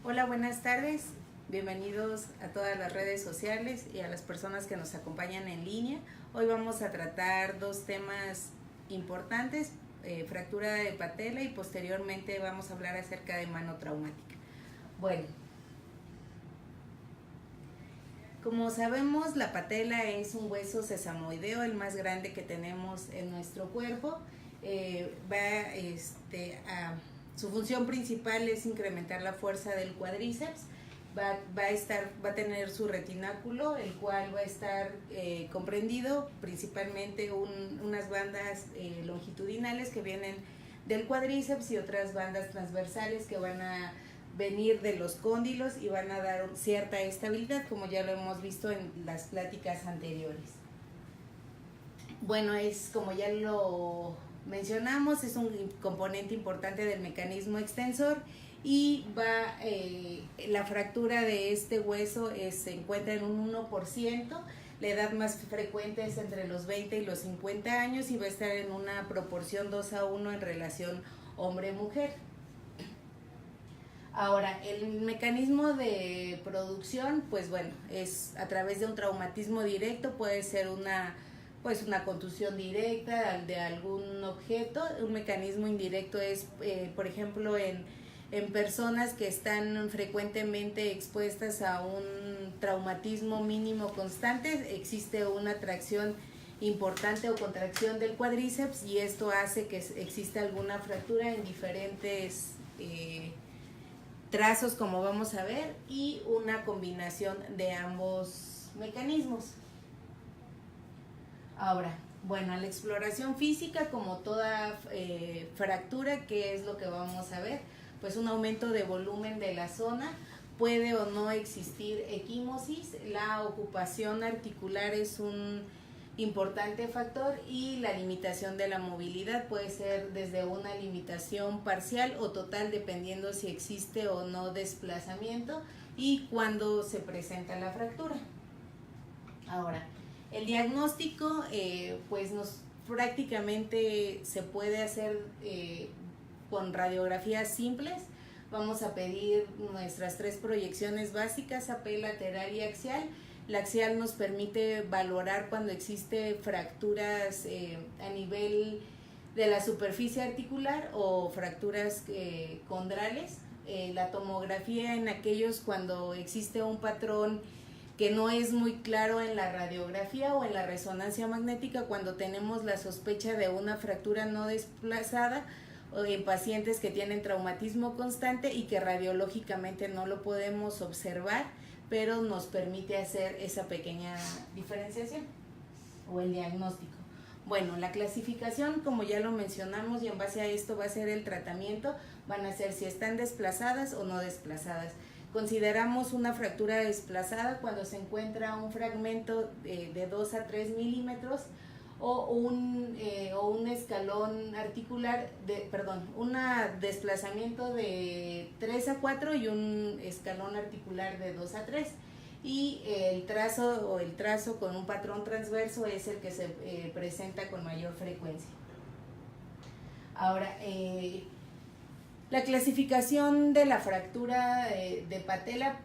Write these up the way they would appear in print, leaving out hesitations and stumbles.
Hola, buenas tardes. Bienvenidos a todas las redes sociales y a las personas que nos acompañan en línea. Hoy vamos a tratar dos temas importantes, fractura de patela y posteriormente vamos a hablar acerca de mano traumática. Bueno, como sabemos, la patela es un hueso sesamoideo, el más grande que tenemos en nuestro cuerpo. Su función principal es incrementar la fuerza del cuádriceps. Va a tener su retináculo, el cual va a estar comprendido principalmente unas bandas longitudinales que vienen del cuádriceps y otras bandas transversales que van a venir de los cóndilos y van a dar cierta estabilidad, como ya lo hemos visto en las pláticas anteriores. Bueno, es como ya lo mencionamos, es un componente importante del mecanismo extensor y la fractura de este hueso se encuentra en un 1%, la edad más frecuente es entre los 20 y los 50 años y va a estar en una proporción 2:1 en relación hombre-mujer. Ahora, el mecanismo de producción, pues bueno, es a través de un traumatismo directo, puede ser una contusión directa de algún objeto. Un mecanismo indirecto es, por ejemplo, en personas que están frecuentemente expuestas a un traumatismo mínimo constante, existe una tracción importante o contracción del cuádriceps y esto hace que exista alguna fractura en diferentes trazos, como vamos a ver, y una combinación de ambos mecanismos. Ahora, bueno, la exploración física, como toda fractura, ¿qué es lo que vamos a ver? Pues un aumento de volumen de la zona, puede o no existir equimosis, la ocupación articular es un importante factor y la limitación de la movilidad puede ser desde una limitación parcial o total dependiendo si existe o no desplazamiento y cuándo se presenta la fractura. Ahora, el diagnóstico pues prácticamente se puede hacer con radiografías simples. Vamos a pedir nuestras 3 proyecciones básicas, AP, lateral y axial. La axial nos permite valorar cuando existe fracturas a nivel de la superficie articular o fracturas condrales. La tomografía en aquellos cuando existe un patrón que no es muy claro en la radiografía o en la resonancia magnética, cuando tenemos la sospecha de una fractura no desplazada o en pacientes que tienen traumatismo constante y que radiológicamente no lo podemos observar, pero nos permite hacer esa pequeña diferenciación o el diagnóstico. Bueno, la clasificación, como ya lo mencionamos, y en base a esto va a ser el tratamiento, van a ser si están desplazadas o no desplazadas. Consideramos una fractura desplazada cuando se encuentra un fragmento de 2 a 3 milímetros o un escalón articular, un desplazamiento de 3 a 4 y un escalón articular de 2 a 3. Y el trazo con un patrón transverso es el que se presenta con mayor frecuencia. Ahora, la clasificación de la fractura de patela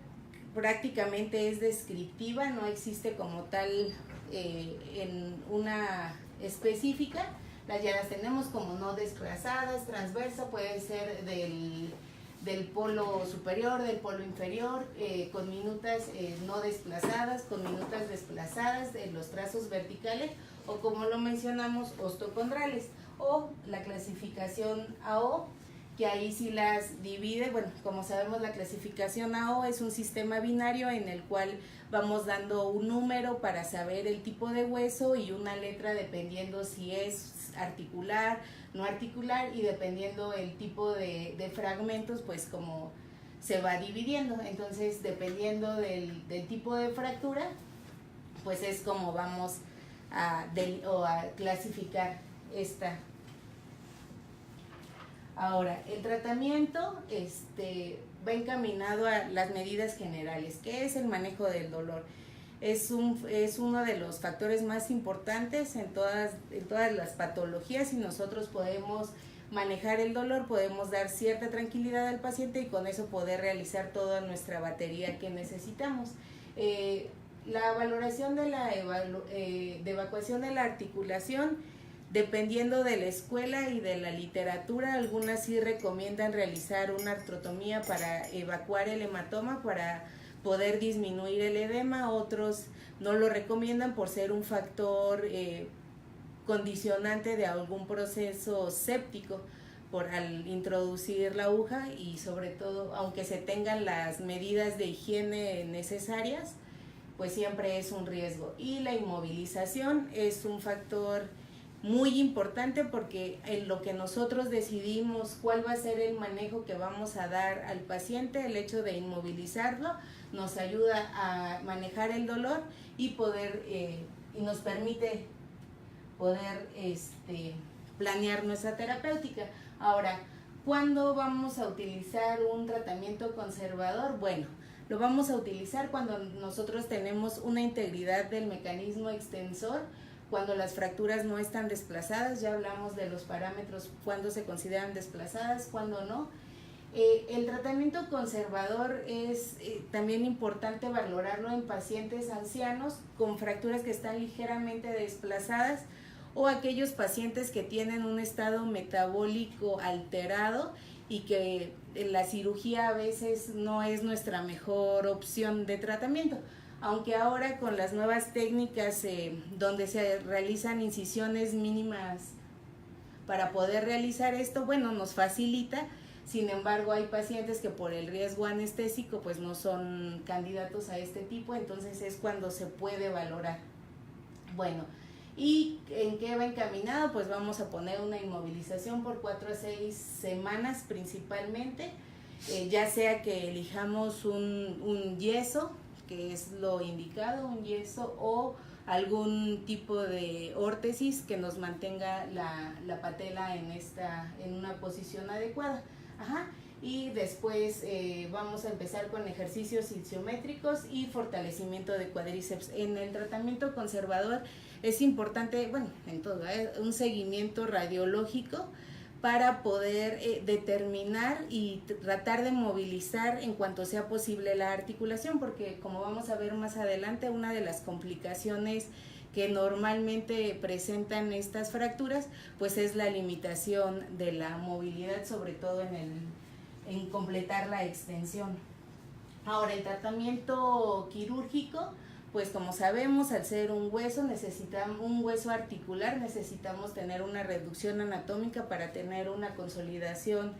prácticamente es descriptiva, no existe como tal en una específica. Ya las tenemos como no desplazadas, transversa, puede ser del polo superior, del polo inferior, con minutas no desplazadas, con minutas desplazadas en los trazos verticales o, como lo mencionamos, osteocondrales, o la clasificación AO, que ahí sí las divide. Bueno, como sabemos, la clasificación AO es un sistema binario en el cual vamos dando un número para saber el tipo de hueso y una letra dependiendo si es articular, no articular, y dependiendo el tipo de fragmentos, pues como se va dividiendo. Entonces, dependiendo del tipo de fractura, pues es como vamos a clasificar esta. Ahora, el tratamiento va encaminado a las medidas generales. ¿Qué es el manejo del dolor? Es uno de los factores más importantes en todas las patologías y nosotros podemos manejar el dolor, podemos dar cierta tranquilidad al paciente y con eso poder realizar toda nuestra batería que necesitamos. La valoración de la de evacuación de la articulación, dependiendo de la escuela y de la literatura, algunas sí recomiendan realizar una artrotomía para evacuar el hematoma, para poder disminuir el edema, otros no lo recomiendan por ser un factor condicionante de algún proceso séptico por al introducir la aguja, y sobre todo, aunque se tengan las medidas de higiene necesarias, pues siempre es un riesgo. Y la inmovilización es un factor muy importante porque en lo que nosotros decidimos cuál va a ser el manejo que vamos a dar al paciente, el hecho de inmovilizarlo nos ayuda a manejar el dolor y poder y nos permite poder planear nuestra terapéutica. Ahora, ¿cuándo vamos a utilizar un tratamiento conservador? Bueno, lo vamos a utilizar cuando nosotros tenemos una integridad del mecanismo extensor, cuando las fracturas no están desplazadas. Ya hablamos de los parámetros, cuando se consideran desplazadas, cuando no. El tratamiento conservador es también importante valorarlo en pacientes ancianos con fracturas que están ligeramente desplazadas, o aquellos pacientes que tienen un estado metabólico alterado y que la cirugía a veces no es nuestra mejor opción de tratamiento. Aunque ahora con las nuevas técnicas donde se realizan incisiones mínimas para poder realizar esto, bueno, nos facilita. Sin embargo, hay pacientes que por el riesgo anestésico pues no son candidatos a este tipo, entonces es cuando se puede valorar. Bueno, ¿y en qué va encaminado? Pues vamos a poner una inmovilización por 4 a 6 semanas principalmente, ya sea que elijamos un yeso, que es lo indicado, un yeso, o algún tipo de órtesis que nos mantenga la patela en una posición adecuada. Ajá. Y después vamos a empezar con ejercicios isométricos y fortalecimiento de cuádriceps. En el tratamiento conservador es importante, bueno, en todo, un seguimiento radiológico para poder determinar y tratar de movilizar en cuanto sea posible la articulación, porque como vamos a ver más adelante, una de las complicaciones que normalmente presentan estas fracturas, pues es la limitación de la movilidad, sobre todo en completar la extensión. Ahora, el tratamiento quirúrgico, pues como sabemos, al ser un hueso articular, necesitamos tener una reducción anatómica para tener una consolidación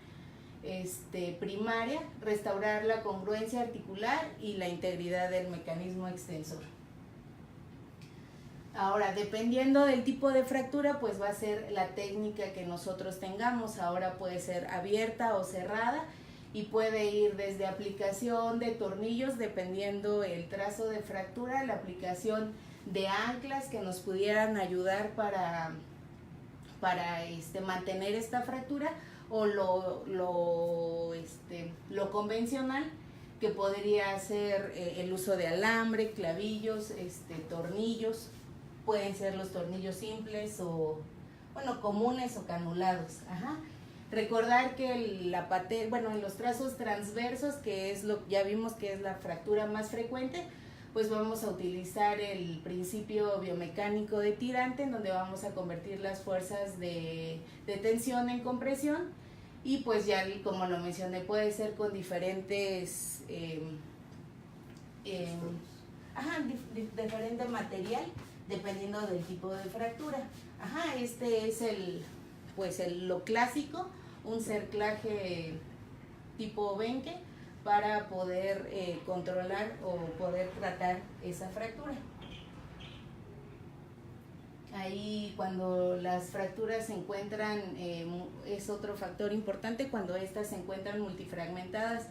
primaria, restaurar la congruencia articular y la integridad del mecanismo extensor. Ahora, dependiendo del tipo de fractura, pues va a ser la técnica que nosotros tengamos. Ahora puede ser abierta o cerrada y puede ir desde aplicación de tornillos, dependiendo el trazo de fractura, la aplicación de anclas que nos pudieran ayudar para mantener esta fractura, o lo convencional, que podría ser el uso de alambre, clavillos, tornillos. Pueden ser los tornillos simples o, bueno, comunes o canulados. Ajá. Recordar que en los trazos transversos, que es ya vimos que es la fractura más frecuente, pues vamos a utilizar el principio biomecánico de tirante, en donde vamos a convertir las fuerzas de tensión en compresión, y pues ya como lo mencioné, puede ser con diferentes diferente material, dependiendo del tipo de fractura. Ajá, este es lo clásico, un cerclaje tipo Benke para poder controlar o poder tratar esa fractura. Ahí, cuando las fracturas se encuentran, es otro factor importante, cuando estas se encuentran multifragmentadas,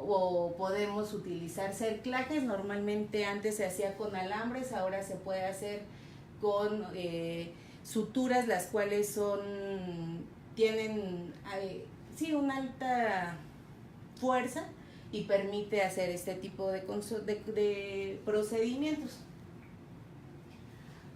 o podemos utilizar cerclajes. Normalmente antes se hacía con alambres, ahora se puede hacer con suturas, las cuales tienen una alta fuerza y permite hacer este tipo de procedimientos.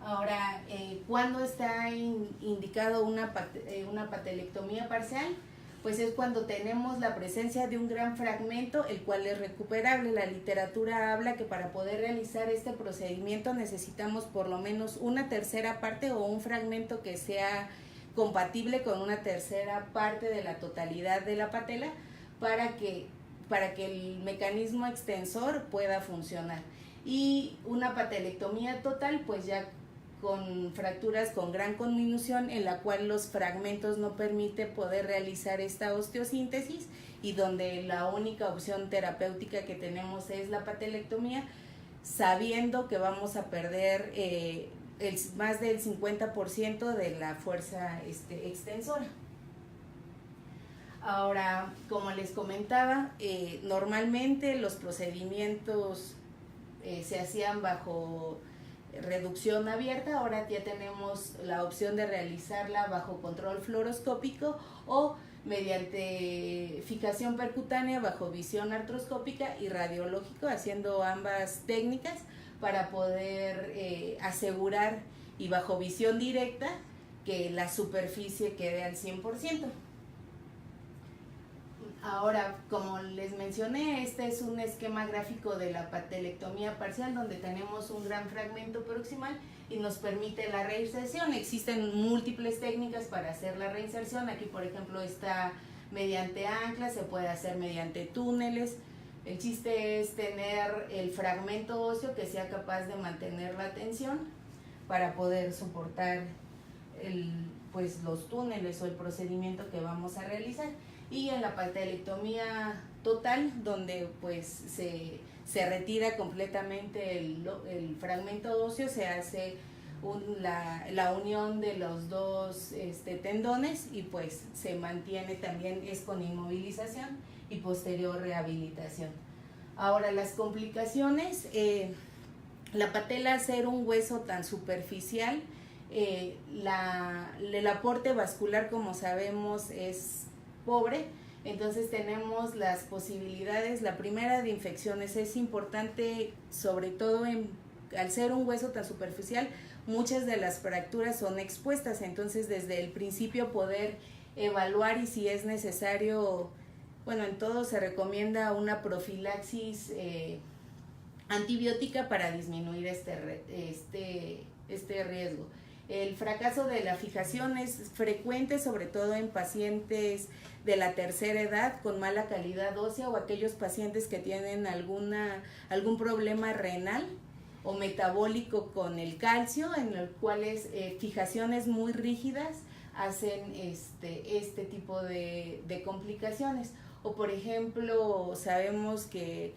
Ahora, ¿cuándo está indicado una patelectomía parcial? Pues es cuando tenemos la presencia de un gran fragmento, el cual es recuperable. La literatura habla que para poder realizar este procedimiento necesitamos por lo menos una tercera parte o un fragmento que sea compatible con una tercera parte de la totalidad de la patela para que el mecanismo extensor pueda funcionar. Y una patelectomía total, pues ya con fracturas con gran conminución en la cual los fragmentos no permiten poder realizar esta osteosíntesis y donde la única opción terapéutica que tenemos es la patelectomía, sabiendo que vamos a perder más del 50% de la fuerza extensora. Ahora, como les comentaba, normalmente los procedimientos se hacían bajo reducción abierta. Ahora ya tenemos la opción de realizarla bajo control fluoroscópico o mediante fijación percutánea bajo visión artroscópica y radiológico, haciendo ambas técnicas para poder asegurar y bajo visión directa que la superficie quede al 100%. Ahora, como les mencioné, este es un esquema gráfico de la patelectomía parcial donde tenemos un gran fragmento proximal y nos permite la reinserción. Existen múltiples técnicas para hacer la reinserción. Aquí, por ejemplo, está mediante anclas, se puede hacer mediante túneles. El chiste es tener el fragmento óseo que sea capaz de mantener la tensión para poder soportar pues, los túneles o el procedimiento que vamos a realizar. Y en la patelectomía total, donde pues se retira completamente el fragmento óseo, se hace la unión de los dos tendones y pues se mantiene también, es con inmovilización y posterior rehabilitación. Ahora, las complicaciones, la patela, al ser un hueso tan superficial, el aporte vascular, como sabemos, es pobre, entonces tenemos las posibilidades, la primera, de infecciones. Es importante, sobre todo al ser un hueso tan superficial, muchas de las fracturas son expuestas, entonces desde el principio poder evaluar y si es necesario, bueno, en todo se recomienda una profilaxis antibiótica para disminuir este riesgo. El fracaso de la fijación es frecuente, sobre todo en pacientes de la tercera edad con mala calidad ósea o aquellos pacientes que tienen algún problema renal o metabólico con el calcio, en los cuales fijaciones muy rígidas hacen este tipo de complicaciones. O por ejemplo, sabemos que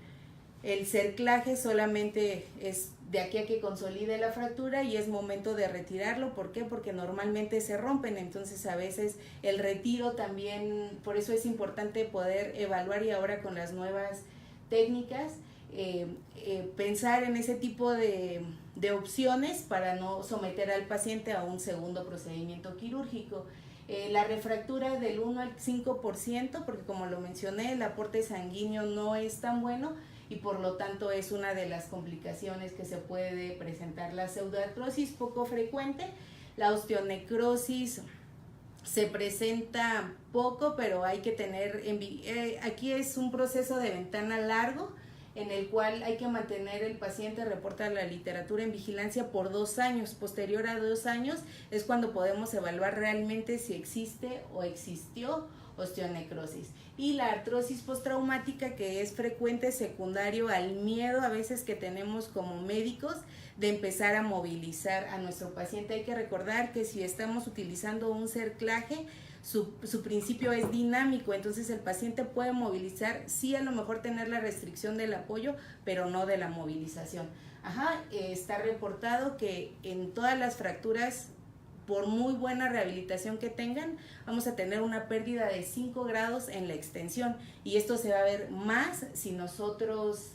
el cerclaje solamente es de aquí a que consolide la fractura y es momento de retirarlo. ¿Por qué? Porque normalmente se rompen, entonces a veces el retiro también, por eso es importante poder evaluar, y ahora con las nuevas técnicas, pensar en ese tipo de opciones para no someter al paciente a un segundo procedimiento quirúrgico. La refractura del 1 al 5%, porque como lo mencioné, el aporte sanguíneo no es tan bueno, y por lo tanto es una de las complicaciones que se puede presentar. La pseudoartrosis, poco frecuente. La osteonecrosis se presenta poco, pero hay que tener, aquí es un proceso de ventana largo en el cual hay que mantener el paciente, reporta la literatura, en vigilancia por 2 años. Posterior a 2 años es cuando podemos evaluar realmente si existe o existió osteonecrosis. Y la artrosis postraumática, que es frecuente secundario al miedo a veces que tenemos como médicos de empezar a movilizar a nuestro paciente. Hay que recordar que si estamos utilizando un cerclaje, su principio es dinámico, entonces el paciente puede movilizar, sí, a lo mejor tener la restricción del apoyo, pero no de la movilización. Está reportado que en todas las fracturas, por muy buena rehabilitación que tengan, vamos a tener una pérdida de 5 grados en la extensión, y esto se va a ver más si nosotros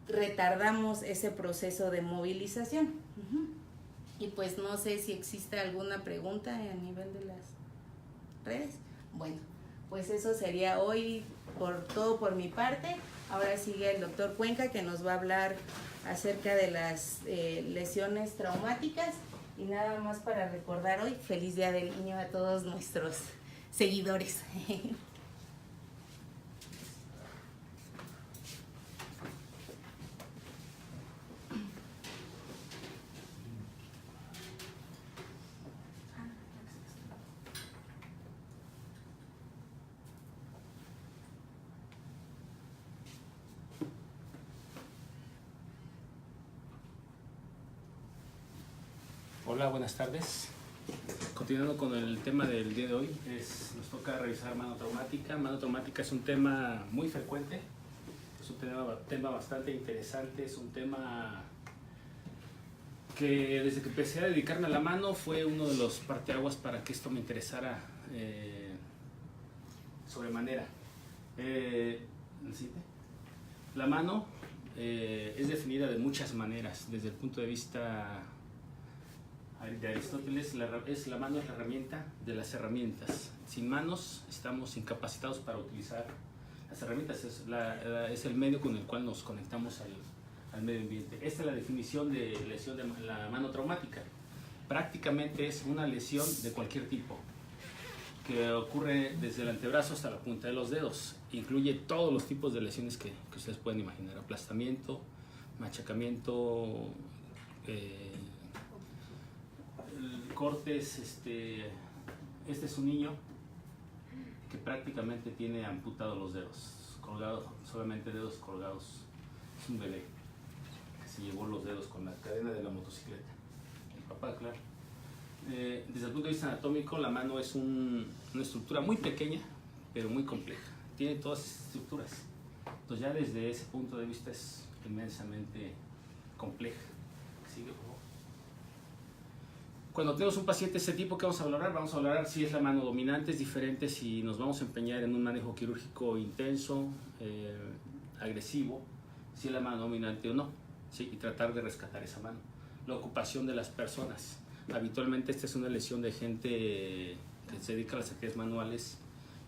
retardamos ese proceso de movilización. Y pues no sé si existe alguna pregunta a nivel de las redes. Bueno, pues eso sería hoy todo por mi parte. Ahora sigue el doctor Cuenca, que nos va a hablar acerca de las lesiones traumáticas. Y nada más para recordar hoy, feliz Día del Niño a todos nuestros seguidores. Hola, buenas tardes. Continuando con el tema del día de hoy, nos toca revisar mano traumática. Mano traumática es un tema muy frecuente, es un tema bastante interesante, es un tema que desde que empecé a dedicarme a la mano fue uno de los parteaguas para que esto me interesara sobremanera. La mano es definida de muchas maneras, desde el punto de vista de Aristóteles. La mano es la herramienta de las herramientas. Sin manos estamos incapacitados para utilizar las herramientas, es el medio con el cual nos conectamos al medio ambiente. Esta es la definición de lesión de la mano traumática. Prácticamente es una lesión de cualquier tipo, que ocurre desde el antebrazo hasta la punta de los dedos. Incluye todos los tipos de lesiones que ustedes pueden imaginar: aplastamiento, machacamiento, cortes. Este es un niño que prácticamente tiene amputados los dedos, colgados, solamente dedos colgados. Es un bebé que se llevó los dedos con la cadena de la motocicleta. El papá, claro. Desde el punto de vista anatómico, la mano es una estructura muy pequeña, pero muy compleja. Tiene todas esas estructuras. Entonces ya desde ese punto de vista es inmensamente compleja. Sigue, por favor. Cuando tenemos un paciente de este tipo, ¿qué vamos a valorar? Vamos a valorar si es la mano dominante. Es diferente si nos vamos a empeñar en un manejo quirúrgico intenso, agresivo, si es la mano dominante o no, ¿sí? Y tratar de rescatar esa mano. La ocupación de las personas. Habitualmente esta es una lesión de gente que se dedica a las actividades manuales,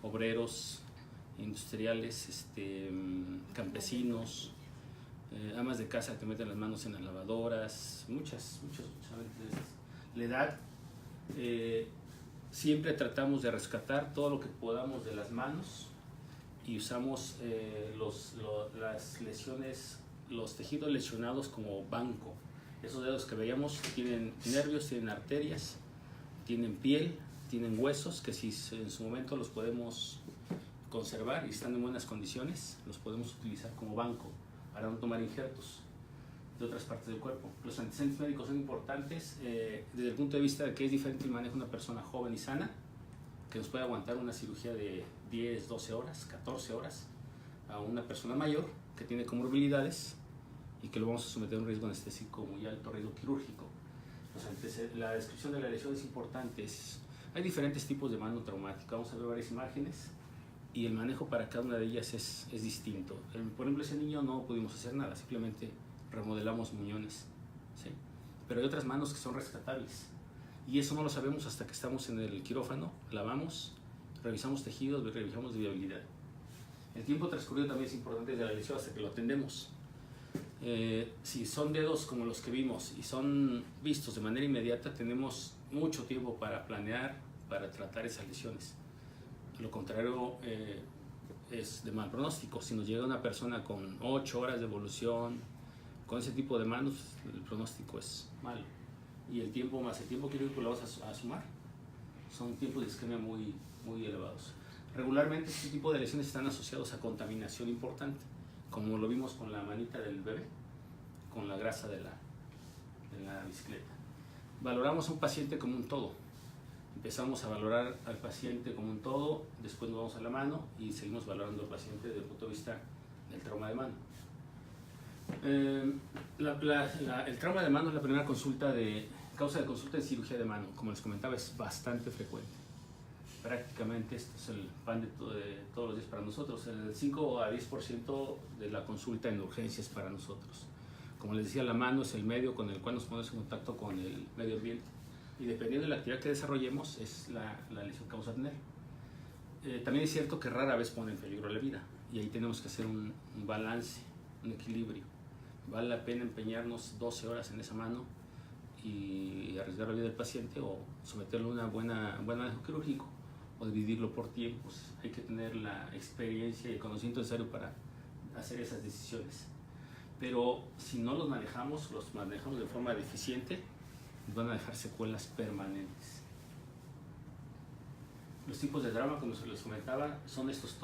obreros, industriales, campesinos, amas de casa que meten las manos en las lavadoras, muchas veces. La edad, siempre tratamos de rescatar todo lo que podamos de las manos y usamos las lesiones, los tejidos lesionados como banco. Esos dedos que veíamos tienen nervios, tienen arterias, tienen piel, tienen huesos, que si en su momento los podemos conservar y están en buenas condiciones, los podemos utilizar como banco para no tomar injertos de otras partes del cuerpo. Los antecedentes médicos son importantes desde el punto de vista de que es diferente el manejo de una persona joven y sana, que nos puede aguantar una cirugía de 10, 12 horas, 14 horas, a una persona mayor que tiene comorbilidades y que lo vamos a someter a un riesgo anestésico muy alto, riesgo quirúrgico. La descripción de la lesión es importante. Hay diferentes tipos de mano traumática. Vamos a ver varias imágenes y el manejo para cada una de ellas es distinto. Por ejemplo, ese niño no pudimos hacer nada, simplemente remodelamos muñones, ¿sí? Pero hay otras manos que son rescatables y eso no lo sabemos hasta que estamos en el quirófano, lavamos, revisamos tejidos, revisamos viabilidad. El tiempo transcurrido también es importante desde la lesión hasta que lo atendemos. Si son dedos como los que vimos y son vistos de manera inmediata, tenemos mucho tiempo para planear, para tratar esas lesiones. Lo contrario es de mal pronóstico. Si nos llega una persona con 8 horas de evolución, con ese tipo de manos, el pronóstico es malo. Y el tiempo más el tiempo quirúrgico lo vamos a sumar. Son tiempos de isquemia muy elevados. Regularmente este tipo de lesiones están asociados a contaminación importante, como lo vimos con la manita del bebé, con la grasa de la bicicleta. Valoramos a un paciente como un todo. Empezamos a valorar al paciente como un todo, después nos vamos a la mano y seguimos valorando al paciente desde el punto de vista del trauma de mano. El trauma de mano es la primera causa de consulta en cirugía de mano. Como les comentaba, es bastante frecuente. Prácticamente esto es el pan de todos los días para nosotros. El 5 a 10% de la consulta en urgencias para nosotros. Como les decía, la mano es el medio con el cual nos ponemos en contacto con el medio ambiente. Y dependiendo de la actividad que desarrollemos, es la lesión que vamos a tener. También es cierto que rara vez pone en peligro la vida y ahí tenemos que hacer un balance, un equilibrio. Vale la pena empeñarnos 12 horas en esa mano y arriesgar la vida del paciente o someterlo a un buen manejo quirúrgico o dividirlo por tiempos. Hay que tener la experiencia y el conocimiento necesario para hacer esas decisiones. Pero si no los manejamos de forma deficiente, nos van a dejar secuelas permanentes. Los tipos de trauma, como se les comentaba, son estos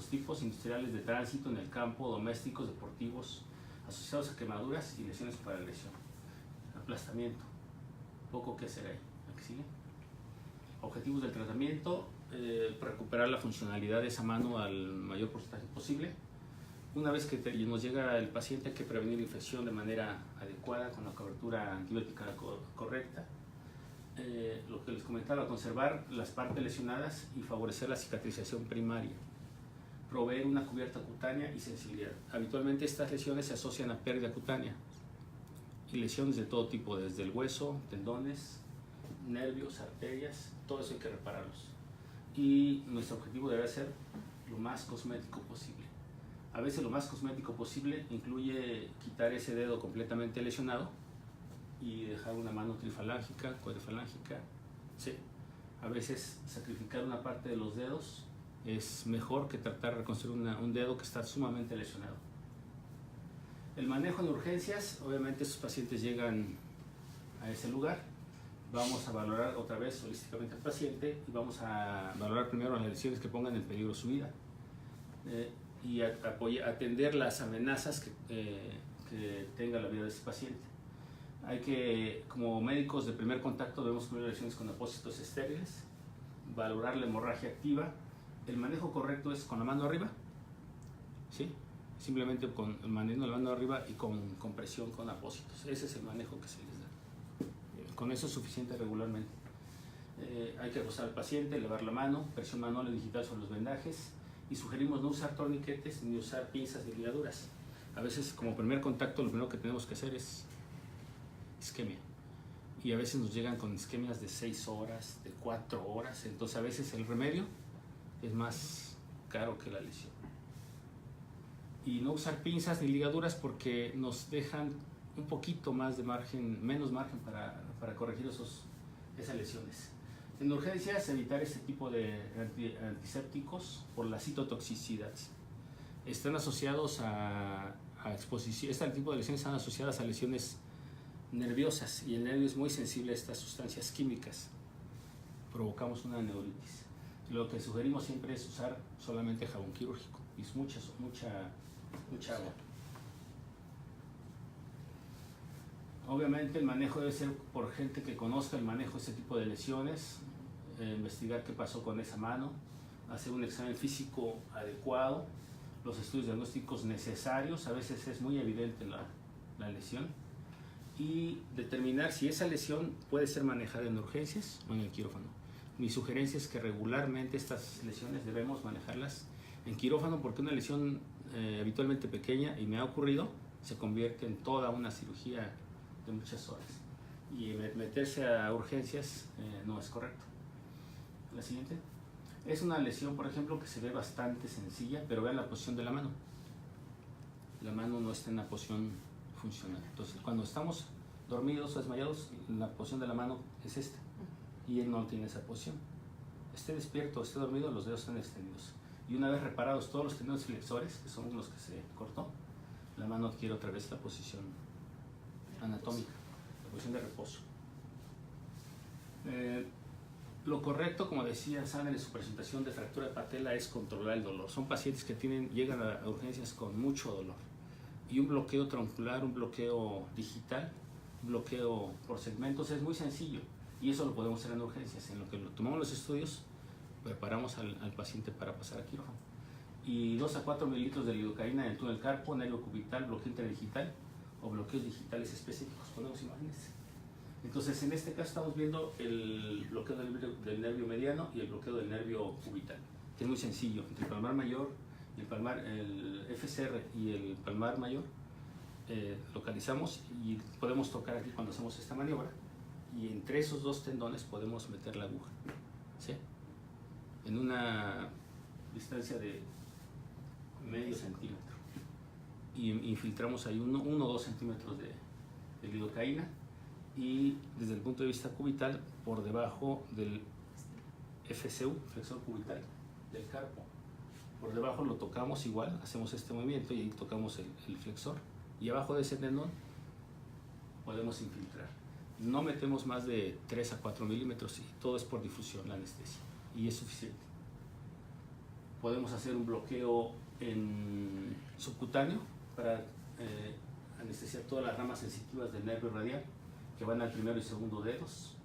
tipos industriales de tránsito en el campo, domésticos, deportivos, asociados a quemaduras y lesiones para lesión. Aplastamiento, poco que hacer ahí. ¿Aquí sigue? Objetivos del tratamiento, recuperar la funcionalidad de esa mano al mayor porcentaje posible. Una vez que nos llega el paciente, hay que prevenir la infección de manera adecuada con la cobertura antibiótica correcta. Lo que les comentaba, conservar las partes lesionadas y favorecer la cicatrización primaria. Proveer una cubierta cutánea y sensibilidad. Habitualmente estas lesiones se asocian a pérdida cutánea y lesiones de todo tipo, desde el hueso, tendones, nervios, arterias, todo eso hay que repararlos. Y nuestro objetivo debe ser lo más cosmético posible. A veces lo más cosmético posible incluye quitar ese dedo completamente lesionado y dejar una mano trifalángica, cuadrifalángica. Sí. A veces sacrificar una parte de los dedos es mejor que tratar de reconstruir un dedo que está sumamente lesionado. El manejo en urgencias, obviamente esos pacientes llegan a ese lugar. Vamos a valorar otra vez holísticamente al paciente y vamos a valorar primero las lesiones que pongan en peligro su vida y atender las amenazas que tenga la vida de ese paciente. Hay que, como médicos de primer contacto, debemos cubrir lesiones con apósitos estériles, valorar la hemorragia activa. El manejo correcto es con la mano arriba, ¿sí? Simplemente manteniendo la mano arriba y con compresión con apósitos. Ese es el manejo que se les da. Con eso es suficiente regularmente. Hay que acostar al paciente, elevar la mano, presión manual y digital sobre los vendajes y sugerimos no usar torniquetes ni usar pinzas de ligaduras. A veces, como primer contacto, lo primero que tenemos que hacer es isquemia. Y a veces nos llegan con isquemias de 6 horas, de 4 horas. Entonces, a veces el remedio es más caro que la lesión. Y no usar pinzas ni ligaduras porque nos dejan un poquito más de margen, menos margen para corregir esas lesiones. En urgencias, evitar este tipo de antisépticos por la citotoxicidad. Están asociados a exposición. Este tipo de lesiones están asociadas a lesiones nerviosas y el nervio es muy sensible a estas sustancias químicas. Provocamos una neuritis. Lo que sugerimos siempre es usar solamente jabón quirúrgico y mucha agua. Obviamente el manejo debe ser por gente que conozca el manejo de este tipo de lesiones, investigar qué pasó con esa mano, hacer un examen físico adecuado, los estudios diagnósticos necesarios, a veces es muy evidente la lesión, y determinar si esa lesión puede ser manejada en urgencias o en el quirófano. Mi sugerencia es que regularmente estas lesiones debemos manejarlas en quirófano porque una lesión habitualmente pequeña, y me ha ocurrido, se convierte en toda una cirugía de muchas horas. Y meterse a urgencias no es correcto. La siguiente. Es una lesión, por ejemplo, que se ve bastante sencilla, pero vean la posición de la mano. La mano no está en la posición funcional. Entonces, cuando estamos dormidos o desmayados, la posición de la mano es esta. Y él no tiene esa posición. Esté despierto o esté dormido, los dedos están extendidos. Y una vez reparados todos los tendones flexores, que son los que se cortó, la mano adquiere otra vez la posición anatómica, la posición de reposo. Lo correcto, como decía Sandra en su presentación de fractura de patela, es controlar el dolor. Son pacientes que llegan a urgencias con mucho dolor. Y un bloqueo troncular, un bloqueo digital, un bloqueo por segmentos es muy sencillo. Y eso lo podemos hacer en urgencias. En lo que tomamos los estudios, preparamos al paciente para pasar a quirófano. Y 2 a 4 mililitros de lidocaína en el túnel carpo, nervio cubital, bloqueo interdigital o bloqueos digitales específicos. Ponemos imágenes. Entonces, en este caso estamos viendo el bloqueo del nervio mediano y el bloqueo del nervio cubital, que es muy sencillo. Entre el palmar mayor y el FCR y el palmar mayor, localizamos y podemos tocar aquí cuando hacemos esta maniobra. Y entre esos dos tendones podemos meter la aguja. ¿Sí? en una distancia de medio centímetro y infiltramos ahí 1 o 2 centímetros de lidocaína, y desde el punto de vista cubital por debajo del FCU, flexor cubital del carpo, por debajo lo tocamos igual, hacemos este movimiento y ahí tocamos el flexor, y abajo de ese tendón podemos infiltrar. No metemos más de 3 a 4 milímetros y todo es por difusión, la anestesia, y es suficiente. Podemos hacer un bloqueo en subcutáneo para anestesiar todas las ramas sensitivas del nervio radial que van al primero y segundo dedos,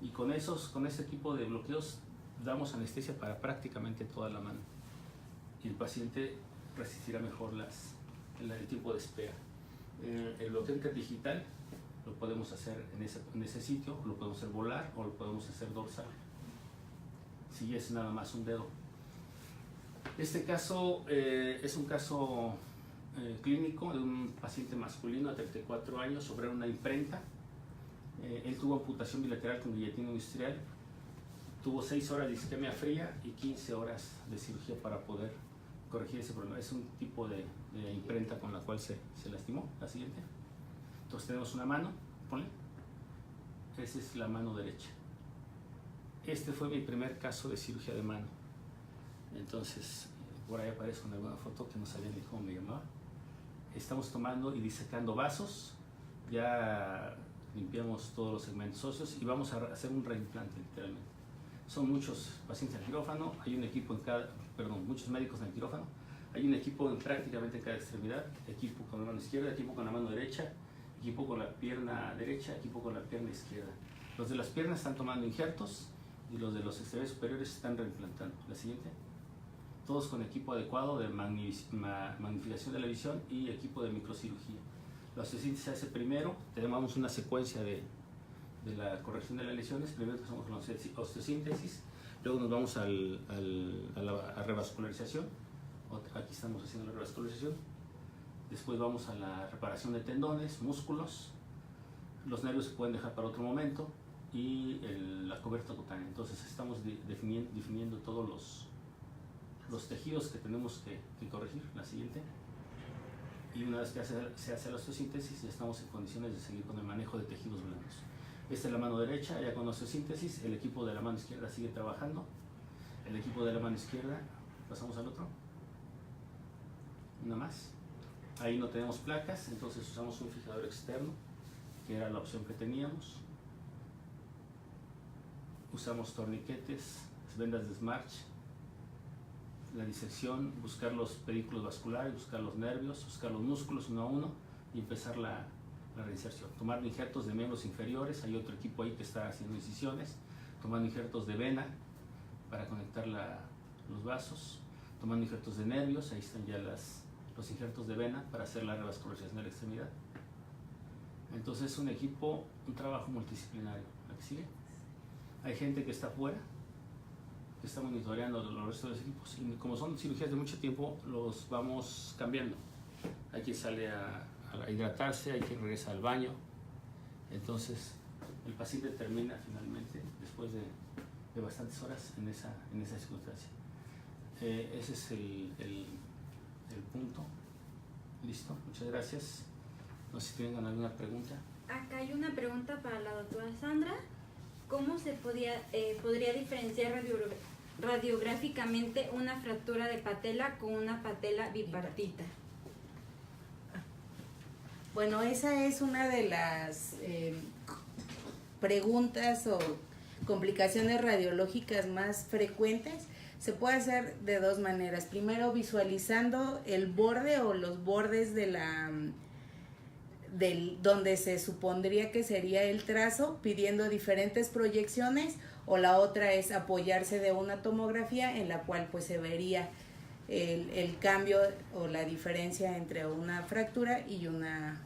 y con ese tipo de bloqueos damos anestesia para prácticamente toda la mano, y el paciente resistirá mejor el tiempo de espera. El bloqueo interdigital lo podemos hacer en ese sitio, lo podemos hacer volar o lo podemos hacer dorsal, si es nada más un dedo. Este caso es un caso clínico de un paciente masculino de 34 años sobre una imprenta. Él tuvo amputación bilateral con guillotina industrial, tuvo 6 horas de isquemia fría y 15 horas de cirugía para poder corregir ese problema. Es un tipo de imprenta con la cual se lastimó. La siguiente. Entonces tenemos una mano, ponle. Esa es la mano derecha. Este fue mi primer caso de cirugía de mano. Entonces, por ahí aparece una alguna foto que no sabía ni cómo me llamaba. Estamos tomando y disecando vasos. Ya limpiamos todos los segmentos óseos y vamos a hacer un reimplante, literalmente. Son muchos pacientes en el quirófano, hay un equipo muchos médicos en el quirófano, hay un equipo prácticamente en cada extremidad, equipo con la mano izquierda, equipo con la mano derecha, equipo con la pierna derecha, equipo con la pierna izquierda. Los de las piernas están tomando injertos y los de los extremidades superiores están reimplantando. La siguiente. Todos con equipo adecuado de magnificación de la visión y equipo de microcirugía. La osteosíntesis se hace primero, tenemos una secuencia de la corrección de las lesiones. Primero empezamos con la osteosíntesis, luego nos vamos a la revascularización. Aquí estamos haciendo la revascularización. Después vamos a la reparación de tendones, músculos. Los nervios se pueden dejar para otro momento, y la cubierta cutánea. Entonces estamos definiendo todos los tejidos que tenemos que corregir. La siguiente. Y una vez que se hace la osteosíntesis, ya estamos en condiciones de seguir con el manejo de tejidos blandos. Esta es la mano derecha, ya con osteosíntesis. El equipo de la mano izquierda sigue trabajando. El equipo de la mano izquierda, pasamos al otro. Una más. Ahí no tenemos placas, entonces usamos un fijador externo, que era la opción que teníamos. Usamos torniquetes, vendas de Smarch, la disección, buscar los pedículos vasculares, buscar los nervios, buscar los músculos uno a uno y empezar la reinserción. Tomando injertos de miembros inferiores, hay otro equipo ahí que está haciendo incisiones, tomando injertos de vena para conectar los vasos, tomando injertos de nervios, ahí están ya los injertos de vena para hacer la revascularización de la extremidad. Entonces es un trabajo multidisciplinario. ¿La que sigue? Hay gente que está afuera, que está monitoreando los restos de los equipos, y como son cirugías de mucho tiempo, los vamos cambiando. Hay quien sale a hidratarse, hay quien regresa al baño. Entonces el paciente termina finalmente, después de bastantes horas, en esa circunstancia. Ese es el punto. Listo, muchas gracias. No sé si tienen alguna pregunta. Acá hay una pregunta para la doctora Sandra. ¿Cómo se podría diferenciar radiográficamente una fractura de patela con una patela bipartita? Bueno, esa es una de las preguntas o complicaciones radiológicas más frecuentes. Se puede hacer de dos maneras. Primero, visualizando el borde o los bordes de donde se supondría que sería el trazo, pidiendo diferentes proyecciones, o la otra es apoyarse de una tomografía en la cual pues se vería el cambio o la diferencia entre una fractura y una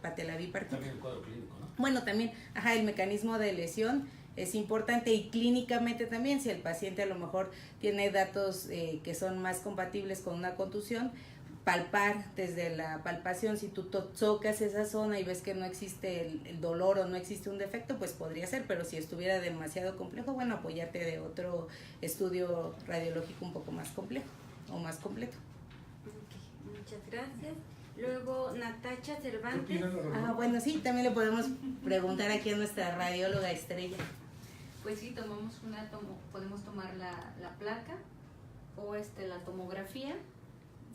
patela bipartita. También el cuadro clínico, ¿no? Bueno, también, el mecanismo de lesión es importante, y clínicamente también, si el paciente a lo mejor tiene datos que son más compatibles con una contusión, palpar desde la palpación. Si tú tocas esa zona y ves que no existe el dolor o no existe un defecto, pues podría ser, pero si estuviera demasiado complejo, bueno, apoyarte de otro estudio radiológico un poco más complejo o más completo. Ok, muchas gracias. Luego Natacha Cervantes. Bueno, sí, también le podemos preguntar aquí a nuestra radióloga estrella. Pues sí, podemos tomar la placa o la tomografía,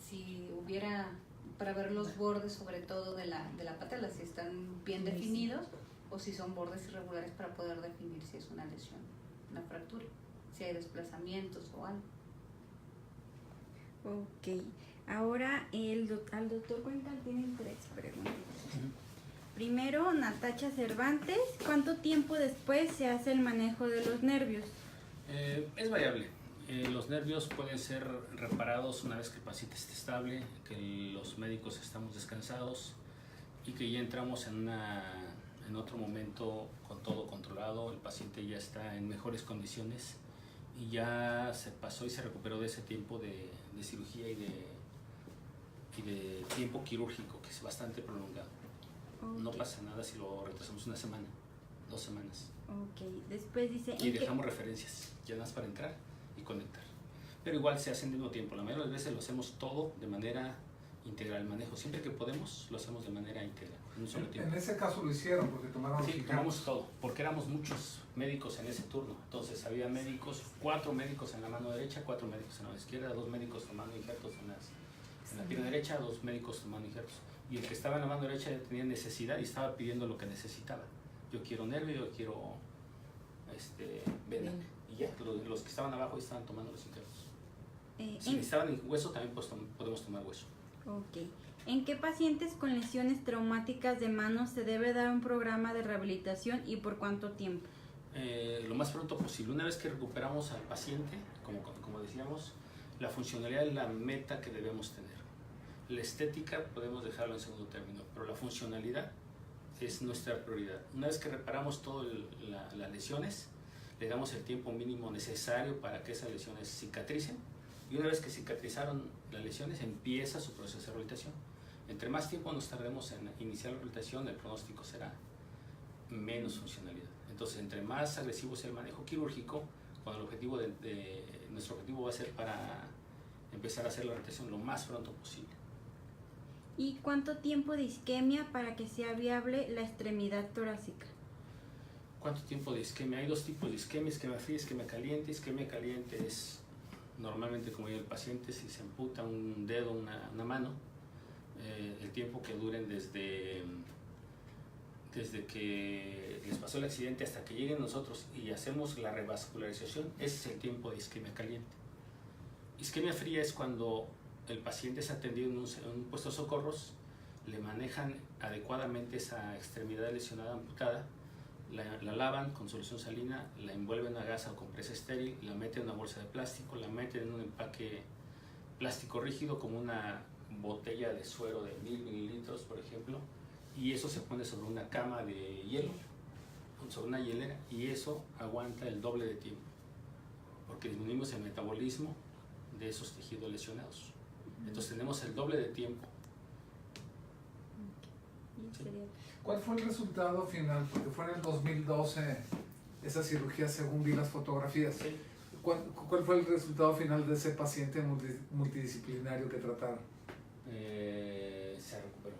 si hubiera, para ver los bordes sobre todo de la patela, si están bien definidos o si son bordes irregulares, para poder definir si es una lesión, una fractura, si hay desplazamientos o algo. Ok, ahora al doctor Cuenca tienen 3 preguntas. Primero, Natacha Cervantes, ¿cuánto tiempo después se hace el manejo de los nervios? Es variable. Los nervios pueden ser reparados una vez que el paciente esté estable, que los médicos estamos descansados y que ya entramos en otro momento con todo controlado, el paciente ya está en mejores condiciones y ya se pasó y se recuperó de ese tiempo de cirugía y de tiempo quirúrgico, que es bastante prolongado. Okay. No pasa nada si lo retrasamos una semana, 2 semanas. Ok, después dice... Y dejamos referencias, ya nada más para entrar y conectar. Pero igual se hacen al mismo tiempo. La mayoría de las veces lo hacemos todo de manera integral. El manejo, siempre que podemos, lo hacemos de manera integral, en un solo tiempo. En ese caso lo hicieron porque tomaron los fijados. Tomamos todo, porque éramos muchos médicos en ese turno. Entonces había médicos, 4 médicos en la mano derecha, 4 médicos en la mano izquierda, 2 médicos tomando injertos en la pierna derecha, 2 médicos tomando injertos. Y el que estaba en la mano derecha tenía necesidad y estaba pidiendo lo que necesitaba. Yo quiero nervio, yo quiero vena. Y ya, los que estaban abajo estaban tomando los injertos. Si necesitaban hueso, también podemos tomar hueso. Ok. ¿En qué pacientes con lesiones traumáticas de manos se debe dar un programa de rehabilitación y por cuánto tiempo? Lo más pronto posible. Una vez que recuperamos al paciente, como decíamos, la funcionalidad es la meta que debemos tener. La estética podemos dejarlo en segundo término, pero la funcionalidad es nuestra prioridad. Una vez que reparamos todas las lesiones, le damos el tiempo mínimo necesario para que esas lesiones cicatricen, y una vez que cicatrizaron las lesiones, empieza su proceso de rehabilitación. Entre más tiempo nos tardemos en iniciar la rehabilitación, el pronóstico será menos funcionalidad. Entonces, entre más agresivo sea el manejo quirúrgico, cuando nuestro objetivo va a ser para empezar a hacer la rehabilitación lo más pronto posible. ¿Y cuánto tiempo de isquemia para que sea viable la extremidad torácica? ¿Cuánto tiempo de isquemia? Hay 2 tipos de isquemia: isquemia fría, isquemia caliente. Isquemia caliente es normalmente, como dice el paciente, si se amputa un dedo, una mano, el tiempo que duren desde que les pasó el accidente hasta que lleguen nosotros y hacemos la revascularización, ese es el tiempo de isquemia caliente. Isquemia fría es cuando el paciente es atendido en un puesto de socorros, le manejan adecuadamente esa extremidad lesionada amputada, la lavan con solución salina, la envuelven a gasa o compresa estéril, la meten en una bolsa de plástico, la meten en un empaque plástico rígido como una botella de suero de 1000 mililitros, por ejemplo, y eso se pone sobre una cama de hielo, sobre una hielera, y eso aguanta el doble de tiempo, porque disminuimos el metabolismo de esos tejidos lesionados. Entonces tenemos el doble de tiempo. ¿Sí? ¿Cuál fue el resultado final? Porque fue en el 2012 esa cirugía, según vi las fotografías. Sí. ¿Cuál fue el resultado final de ese paciente multidisciplinario que trataron? Se recuperó.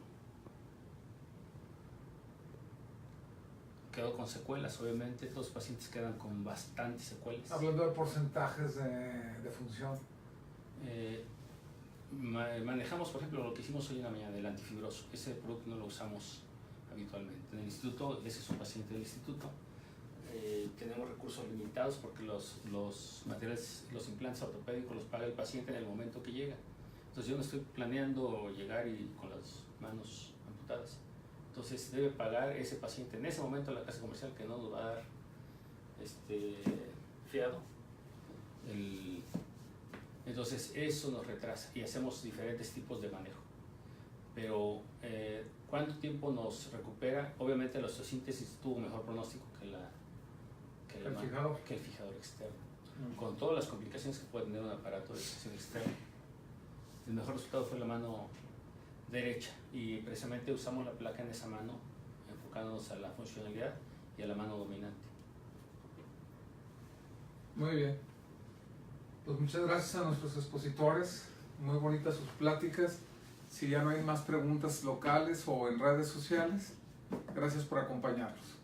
Quedó con secuelas, obviamente. Los pacientes quedan con bastantes secuelas. Hablando de porcentajes de función. Manejamos, por ejemplo, lo que hicimos hoy en la mañana del antifibroso. Ese producto no lo usamos habitualmente. En el instituto, ese es un paciente del instituto. Tenemos recursos limitados porque los materiales, los implantes ortopédicos los paga el paciente en el momento que llega. Entonces yo no estoy planeando llegar y con las manos amputadas. Entonces debe pagar ese paciente en ese momento la casa comercial, que no nos va a dar fiado. Entonces eso nos retrasa y hacemos diferentes tipos de manejo. Pero ¿cuánto tiempo nos recupera? Obviamente la osteosíntesis tuvo mejor pronóstico que el fijador externo, con todas las complicaciones que puede tener un aparato de fijación externa. el mejor resultado fue la mano derecha y precisamente usamos la placa en esa mano, enfocándonos a la funcionalidad y a la mano dominante. Muy bien. Pues muchas gracias a nuestros expositores, muy bonitas sus pláticas. Si ya no hay más preguntas locales o en redes sociales, gracias por acompañarnos.